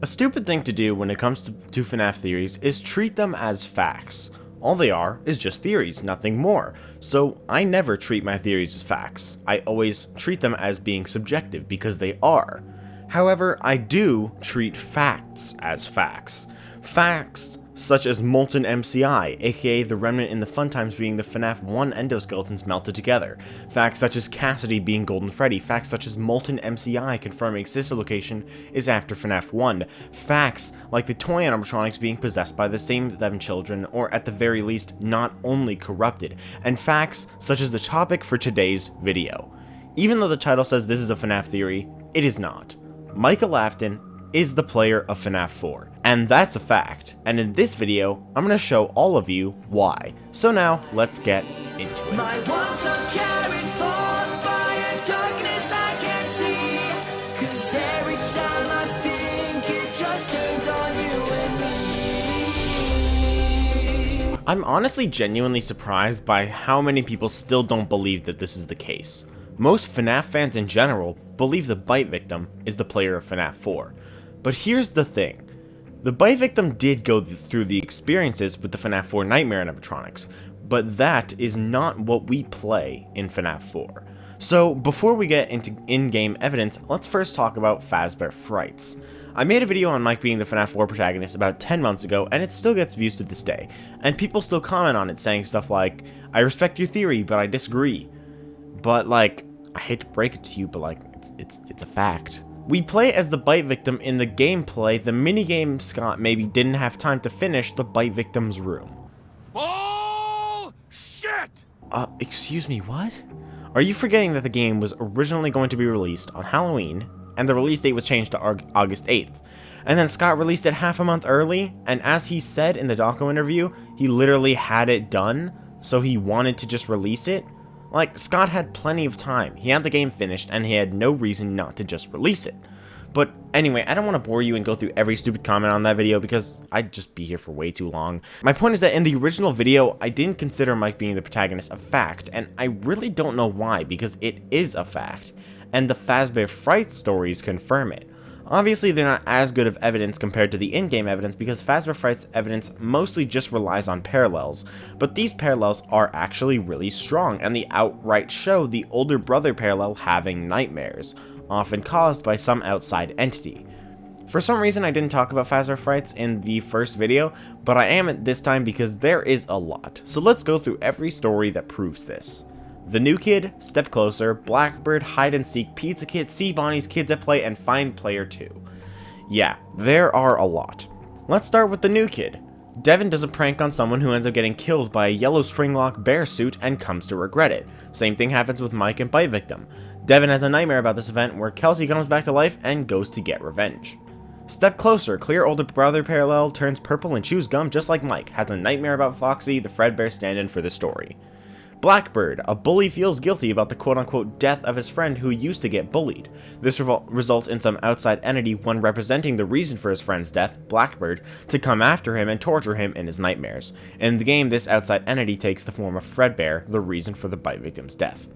A stupid thing to do when it comes to FNAF theories is treat them as facts. All they are is just theories, nothing more. So I never treat my theories as facts. I always treat them as being subjective because they are. However, I do treat facts as facts. Facts such as Molten MCI, aka the remnant in the fun times being the FNAF 1 endoskeletons melted together. Facts such as Cassidy being Golden Freddy. Facts such as Molten MCI confirming sister location is after FNAF 1. Facts like the toy animatronics being possessed by the same 7 children, or at the very least, not only corrupted. And facts such as the topic for today's video. Even though the title says this is a FNAF theory, it is not. Michael Afton is the player of FNAF 4, and that's a fact, and in this video, I'm going to show all of you why. So now, let's get into it. My wants are carried forth by a darkness I can't see, 'cause every time I think it just turns on you and me. I'm honestly genuinely surprised by how many people still don't believe that this is the case. Most FNAF fans in general believe the bite victim is the player of FNAF 4. But here's the thing. The bite victim did go through the experiences with the FNAF 4 Nightmare animatronics, but that is not what we play in FNAF 4. So before we get into in-game evidence, let's first talk about Fazbear Frights. I made a video on Mike being the FNAF 4 protagonist about 10 months ago, and it still gets views to this day. And people still comment on it saying stuff like, I respect your theory, but I disagree. But like, I hate to break it to you, but like, it's a fact. We play as the bite victim in the gameplay. The minigame Scott maybe didn't have time to finish the bite victim's room. Bullshit! Excuse me, what? Are you forgetting that the game was originally going to be released on Halloween, and the release date was changed to August 8th? And then Scott released it half a month early, and as he said in the doco interview, he literally had it done, so he wanted to just release it? Like, Scott had plenty of time, he had the game finished, and he had no reason not to just release it. But anyway, I don't want to bore you and go through every stupid comment on that video because I'd just be here for way too long. My point is that in the original video, I didn't consider Mike being the protagonist a fact, and I really don't know why, because it is a fact, and the Fazbear Frights stories confirm it. Obviously, they're not as good of evidence compared to the in-game evidence because Fazbear Frights evidence mostly just relies on parallels, but these parallels are actually really strong, and they outright show the older brother parallel having nightmares, often caused by some outside entity. For some reason, I didn't talk about Fazbear Frights in the first video, but I am at this time because there is a lot, so let's go through every story that proves this. The New Kid, Step Closer, Blackbird, Hide and Seek, Pizza Kit, Sea Bonnie's Kids at Play, and Find Player 2. Yeah, there are a lot. Let's start with the New Kid. Devin does a prank on someone who ends up getting killed by a yellow Springlock bear suit and comes to regret it. Same thing happens with Mike and Bite Victim. Devin has a nightmare about this event where Kelsey comes back to life and goes to get revenge. Step Closer, clear older brother parallel, turns purple and chews gum just like Mike, has a nightmare about Foxy, the Fredbear stand-in for the story. Blackbird, a bully feels guilty about the quote-unquote death of his friend who used to get bullied. This results in some outside entity, one representing the reason for his friend's death, Blackbird, to come after him and torture him in his nightmares. In the game, this outside entity takes the form of Fredbear, the reason for the bite victim's death.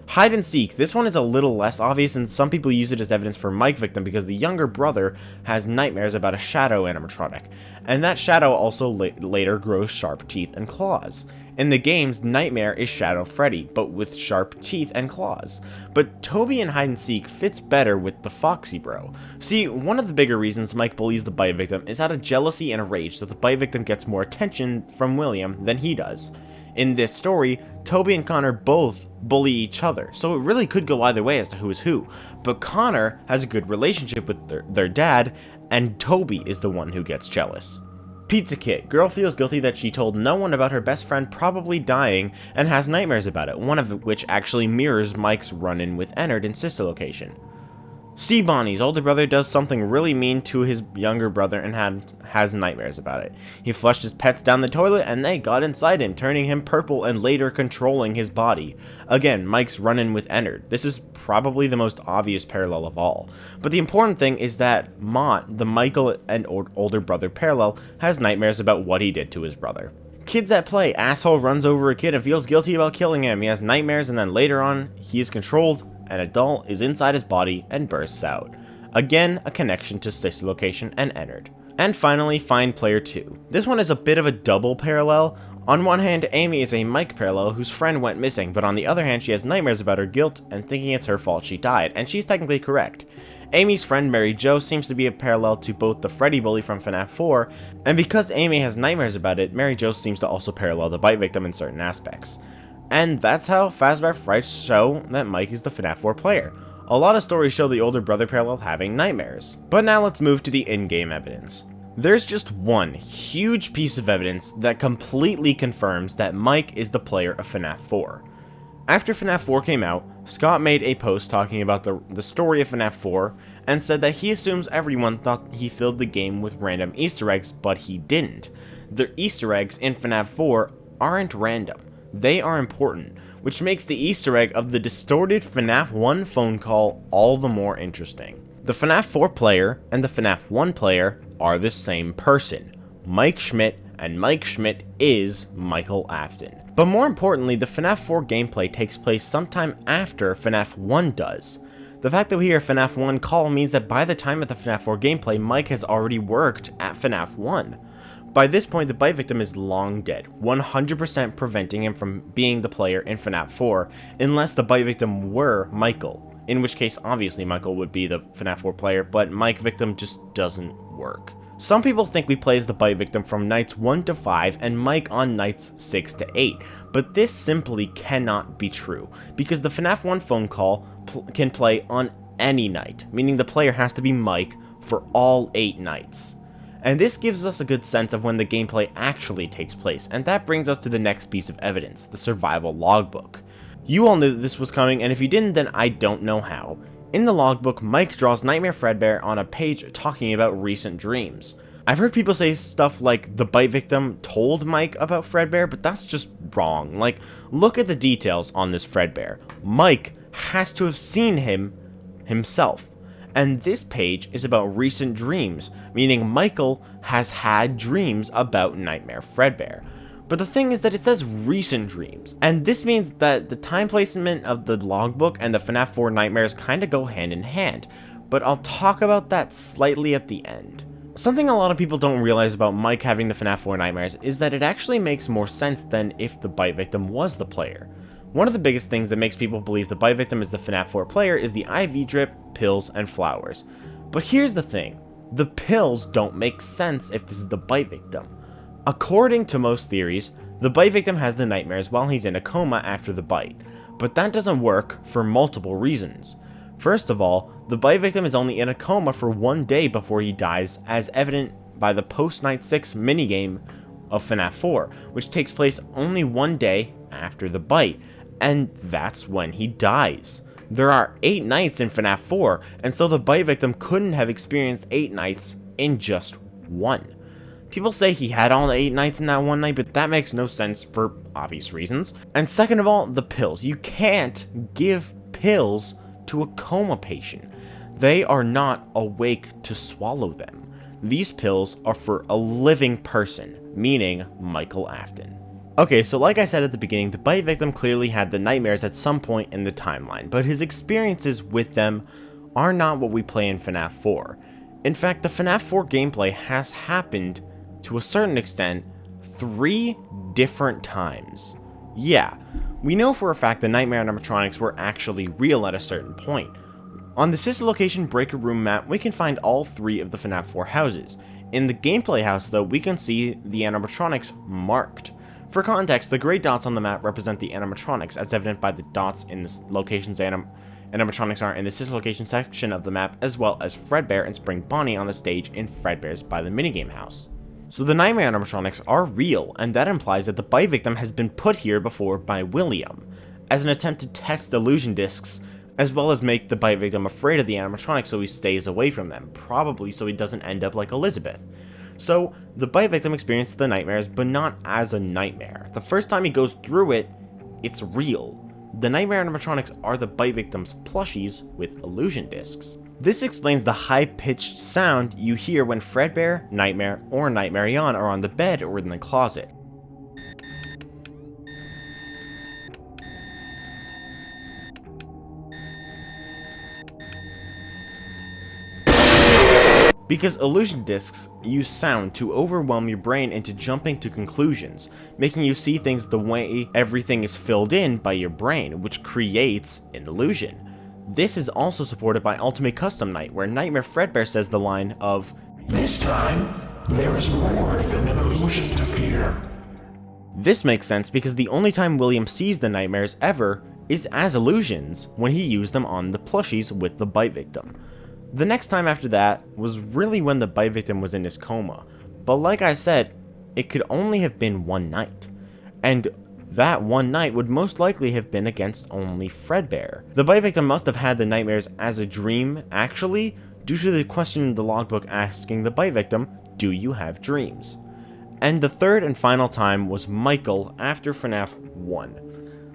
Hide and Seek, this one is a little less obvious, and some people use it as evidence for Mike Victim because the younger brother has nightmares about a shadow animatronic, and that shadow also later grows sharp teeth and claws. In the games, Nightmare is Shadow Freddy, but with sharp teeth and claws. But Toby in Hide and Seek fits better with the Foxy bro. See, one of the bigger reasons Mike bullies the bite victim is out of jealousy and a rage that the bite victim gets more attention from William than he does. In this story, Toby and Connor both bully each other, so it really could go either way as to who is who. But Connor has a good relationship with their dad, and Toby is the one who gets jealous. Pizza Kit, girl feels guilty that she told no one about her best friend probably dying and has nightmares about it, one of which actually mirrors Mike's run-in with Ennard in Sister Location. Sea Bonnie's older brother does something really mean to his younger brother and has nightmares about it. He flushed his pets down the toilet and they got inside him, turning him purple and later controlling his body. Again, Mike's run-in with Ennard. This is probably the most obvious parallel of all. But the important thing is that Mott, the Michael and older brother parallel, has nightmares about what he did to his brother. Kids at Play, asshole runs over a kid and feels guilty about killing him. He has nightmares and then later on, he is controlled. An adult is inside his body and bursts out. Again, a connection to Sister location and entered. And finally, find player 2. This one is a bit of a double parallel. On one hand, Amy is a Mike parallel whose friend went missing, but on the other hand, she has nightmares about her guilt and thinking it's her fault she died, and she's technically correct. Amy's friend Mary Jo seems to be a parallel to both the Freddy bully from FNaF 4, and because Amy has nightmares about it, Mary Jo seems to also parallel the bite victim in certain aspects. And that's how Fazbear Frights show that Mike is the FNaF 4 player. A lot of stories show the older brother parallel having nightmares. But now let's move to the in-game evidence. There's just one huge piece of evidence that completely confirms that Mike is the player of FNaF 4. After FNaF 4 came out, Scott made a post talking about the story of FNaF 4 and said that he assumes everyone thought he filled the game with random Easter eggs, but he didn't. The Easter eggs in FNaF 4 aren't random. They are important, which makes the Easter egg of the distorted FNaF 1 phone call all the more interesting. The FNaF 4 player and the FNaF 1 player are the same person, Mike Schmidt, and Mike Schmidt is Michael Afton. But more importantly, the FNaF 4 gameplay takes place sometime after FNaF 1 does. The fact that we hear FNaF 1 call means that by the time of the FNaF 4 gameplay, Mike has already worked at FNaF 1. By this point, the bite victim is long dead, 100% preventing him from being the player in FNaF 4, unless the bite victim were Michael, in which case obviously Michael would be the FNaF 4 player, but Mike victim just doesn't work. Some people think we play as the bite victim from nights 1 to 5 and Mike on nights 6 to 8, but this simply cannot be true, because the FNaF 1 phone call can play on any night, meaning the player has to be Mike for all 8 nights. And this gives us a good sense of when the gameplay actually takes place, and that brings us to the next piece of evidence, the survival logbook. You all knew that this was coming, and if you didn't, then I don't know how. In the logbook, Mike draws Nightmare Fredbear on a page talking about recent dreams. I've heard people say stuff like the bite victim told Mike about Fredbear, but that's just wrong. Like, look at the details on this Fredbear. Mike has to have seen him himself. And this page is about recent dreams, meaning Michael has had dreams about Nightmare Fredbear. But the thing is that it says recent dreams, and this means that the time placement of the logbook and the FNaF 4 nightmares kinda go hand in hand, but I'll talk about that slightly at the end. Something a lot of people don't realize about Mike having the FNaF 4 nightmares is that it actually makes more sense than if the bite victim was the player. One of the biggest things that makes people believe the bite victim is the FNaF 4 player is the IV drip, pills, and flowers. But here's the thing, the pills don't make sense if this is the bite victim. According to most theories, the bite victim has the nightmares while he's in a coma after the bite, but that doesn't work for multiple reasons. First of all, the bite victim is only in a coma for 1 day before he dies, as evident by the post-Night 6 minigame of FNaF 4, which takes place only 1 day after the bite, and that's when he dies. There are 8 nights in FNaF 4, and so the bite victim couldn't have experienced 8 nights in just 1. People say he had all the 8 nights in that 1 night, but that makes no sense for obvious reasons. And second of all, the pills. You can't give pills to a coma patient. They are not awake to swallow them. These pills are for a living person, meaning Michael Afton. Okay, so like I said at the beginning, the bite victim clearly had the nightmares at some point in the timeline, but his experiences with them are not what we play in FNaF 4. In fact, the FNaF 4 gameplay has happened, to a certain extent, 3 different times. Yeah, we know for a fact the nightmare animatronics were actually real at a certain point. On the Sister Location Breaker Room map, we can find all 3 of the FNaF 4 houses. In the gameplay house, though, we can see the animatronics marked. For context, the gray dots on the map represent the animatronics, as evident by the dots in the locations animatronics are in the Sister Location section of the map, as well as Fredbear and Spring Bonnie on the stage in Fredbear's by the minigame house. So the nightmare animatronics are real, and that implies that the bite victim has been put here before by William, as an attempt to test illusion discs, as well as make the bite victim afraid of the animatronics so he stays away from them, probably so he doesn't end up like Elizabeth. So, the bite victim experienced the nightmares, but not as a nightmare. The first time he goes through it, it's real. The nightmare animatronics are the bite victim's plushies with illusion discs. This explains the high-pitched sound you hear when Fredbear, Nightmare, or Nightmare Yon are on the bed or in the closet. because illusion discs use sound to overwhelm your brain into jumping to conclusions, making you see things the way everything is filled in by your brain, which creates an illusion. This is also supported by Ultimate Custom Night, where Nightmare Fredbear says the line of, "This time, there is more than an illusion to fear." This makes sense because the only time William sees the nightmares ever is as illusions when he used them on the plushies with the bite victim. The next time after that was really when the bite victim was in his coma, but like I said, it could only have been one night, and that one night would most likely have been against only Fredbear. The bite victim must have had the nightmares as a dream, actually, due to the question in the logbook asking the bite victim, "Do you have dreams?" And the third and final time was Michael after FNaF 1.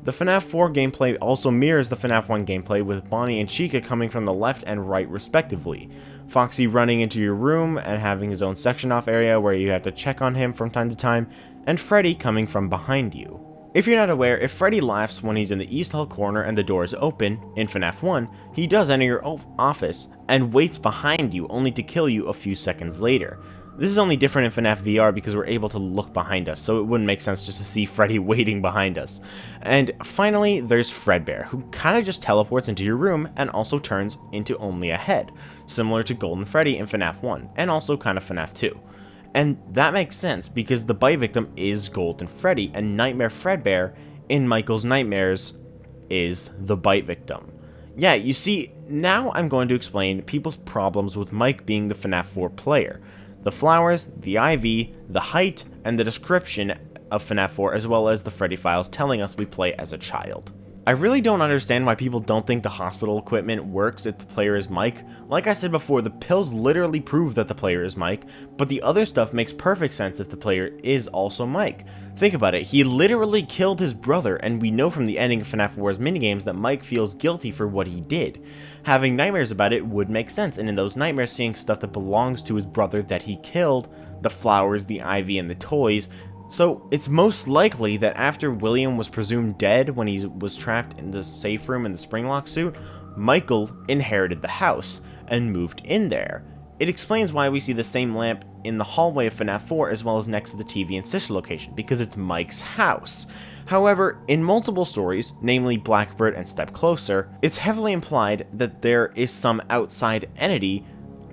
The FNaF 4 gameplay also mirrors the FNaF 1 gameplay, with Bonnie and Chica coming from the left and right respectively, Foxy running into your room and having his own section off area where you have to check on him from time to time, and Freddy coming from behind you. If you're not aware, if Freddy laughs when he's in the East Hall corner and the door is open, in FNaF 1, he does enter your office and waits behind you only to kill you a few seconds later. This is only different in FNaF VR because we're able to look behind us, so it wouldn't make sense just to see Freddy waiting behind us. And finally, there's Fredbear, who kind of just teleports into your room and also turns into only a head, similar to Golden Freddy in FNaF 1, and also kind of FNaF 2. And that makes sense because the bite victim is Golden Freddy, and Nightmare Fredbear in Michael's Nightmares is the bite victim. Yeah, you see, now I'm going to explain people's problems with Mike being the FNaF 4 player. The flowers, the IV, the height, and the description of FNaF 4, as well as the Freddy files telling us we play as a child. I really don't understand why people don't think the hospital equipment works if the player is Mike. Like I said before, the pills literally prove that the player is Mike, but the other stuff makes perfect sense if the player is also Mike. Think about it, he literally killed his brother, and we know from the ending of FNaF 4's minigames that Mike feels guilty for what he did. Having nightmares about it would make sense, and in those nightmares seeing stuff that belongs to his brother that he killed, the flowers, the IV, and the toys. So it's most likely that after William was presumed dead when he was trapped in the safe room in the Springlock suit, Michael inherited the house and moved in there. It explains why we see the same lamp in the hallway of FNaF 4 as well as next to the TV and sister location, because it's Mike's house. However, in multiple stories, namely Blackbird and Step Closer, it's heavily implied that there is some outside entity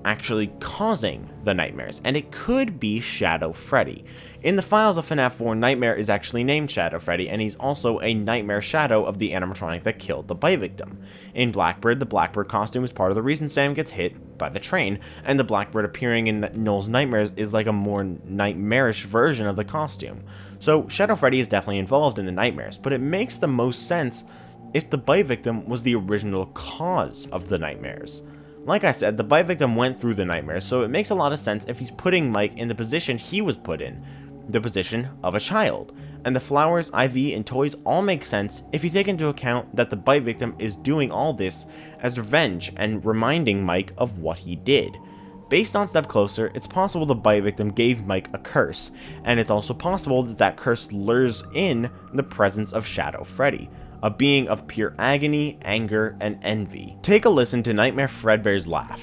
actually causing the nightmares, and it could be Shadow Freddy. In the files of FNaF 4, Nightmare is actually named Shadow Freddy, and he's also a nightmare shadow of the animatronic that killed the bite victim. In Blackbird, the Blackbird costume is part of the reason Sam gets hit by the train, and the Blackbird appearing in Noel's nightmares is like a more nightmarish version of the costume. So Shadow Freddy is definitely involved in the nightmares, but it makes the most sense if the bite victim was the original cause of the nightmares. Like I said, the bite victim went through the nightmares, so it makes a lot of sense if he's putting Mike in the position he was put in, the position of a child. And the flowers, IV, and toys all make sense if you take into account that the bite victim is doing all this as revenge and reminding Mike of what he did. Based on Step Closer, it's possible the bite victim gave Mike a curse, and it's also possible that that curse lures in the presence of Shadow Freddy, a being of pure agony, anger, and envy. Take a listen to Nightmare Fredbear's laugh.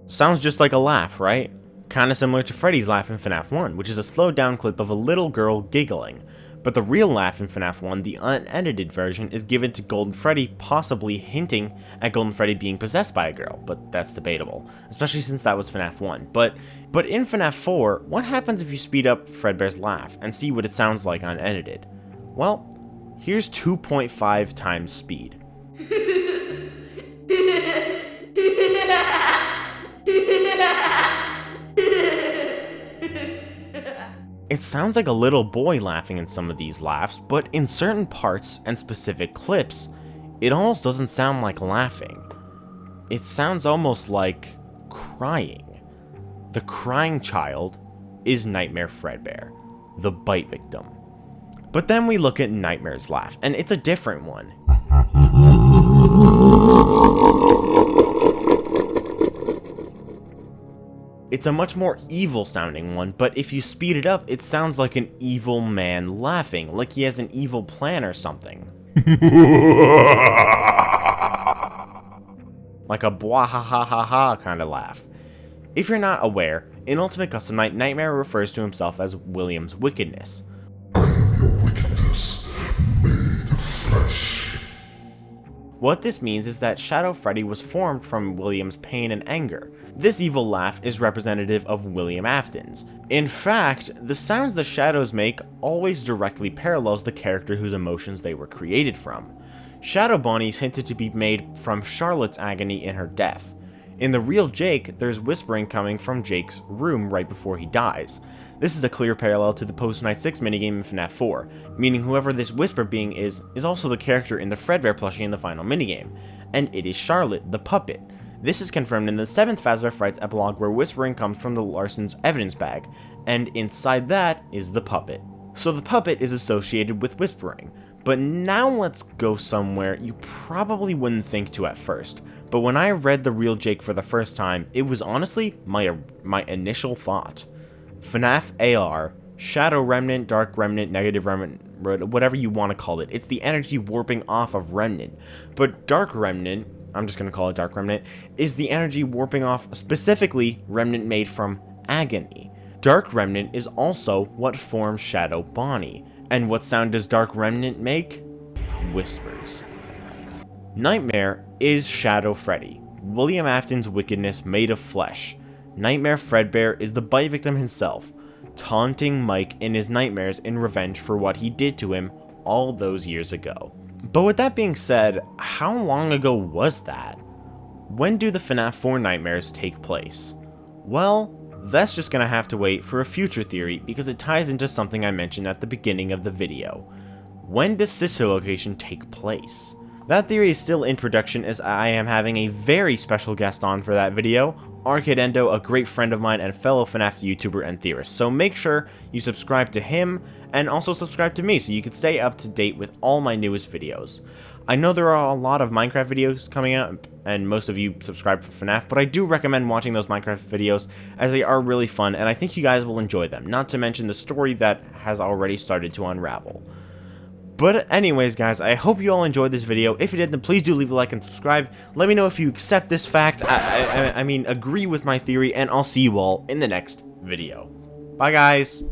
Sounds just like a laugh, right? Kinda similar to Freddy's laugh in FNaF 1, which is a slowed down clip of a little girl giggling. But the real laugh in FNaF 1, the unedited version, is given to Golden Freddy, possibly hinting at Golden Freddy being possessed by a girl, but that's debatable, especially since that was FNaF 1. But in FNaF 4, what happens if you speed up Fredbear's laugh and see what it sounds like unedited? Well, here's 2.5 times speed. It sounds like a little boy laughing in some of these laughs, but in certain parts and specific clips, it almost doesn't sound like laughing. It sounds almost like crying. The crying child is Nightmare Fredbear, the bite victim. But then we look at Nightmare's laugh, and it's a different one. It's a much more evil sounding one, but if you speed it up, it sounds like an evil man laughing, like he has an evil plan or something. Like a bwah ha ha ha ha kind of laugh. If you're not aware, in Ultimate Custom Night, Nightmare refers to himself as William's wickedness. What this means is that Shadow Freddy was formed from William's pain and anger. This evil laugh is representative of William Afton's. In fact, the sounds the shadows make always directly parallels the character whose emotions they were created from. Shadow Bonnie is hinted to be made from Charlotte's agony in her death. In the real Jake, there's whispering coming from Jake's room right before he dies. This is a clear parallel to the post-Night 6 minigame in FNaF 4, meaning whoever this whisper being is also the character in the Fredbear plushie in the final minigame, and it is Charlotte, the puppet. This is confirmed in the 7th Fazbear Frights epilogue where whispering comes from the Larson's evidence bag, and inside that is the puppet. So the puppet is associated with whispering. But now let's go somewhere you probably wouldn't think to at first, but when I read the real Jake for the first time, it was honestly my initial thought. FNaF AR, Shadow Remnant, Dark Remnant, Negative Remnant, whatever you want to call it. It's the energy warping off of Remnant. But Dark Remnant, I'm just going to call it Dark Remnant, is the energy warping off specifically Remnant made from agony. Dark Remnant is also what forms Shadow Bonnie. And what sound does Dark Remnant make? Whispers. Nightmare is Shadow Freddy, William Afton's wickedness made of flesh. Nightmare Fredbear is the bite victim himself, taunting Mike in his nightmares in revenge for what he did to him all those years ago. But with that being said, how long ago was that? When do the FNaF 4 nightmares take place? Well, that's just gonna have to wait for a future theory because it ties into something I mentioned at the beginning of the video. When does Sister Location take place? That theory is still in production as I am having a very special guest on for that video, Arcadendo, a great friend of mine and fellow FNaF YouTuber and theorist, so make sure you subscribe to him and also subscribe to me so you can stay up to date with all my newest videos. I know there are a lot of Minecraft videos coming out and most of you subscribe for FNaF, but I do recommend watching those Minecraft videos as they are really fun and I think you guys will enjoy them, not to mention the story that has already started to unravel. But anyways guys, I hope you all enjoyed this video. If you did, then please do leave a like and subscribe. Let me know if you accept this fact, I mean agree with my theory, and I'll see you all in the next video. Bye guys!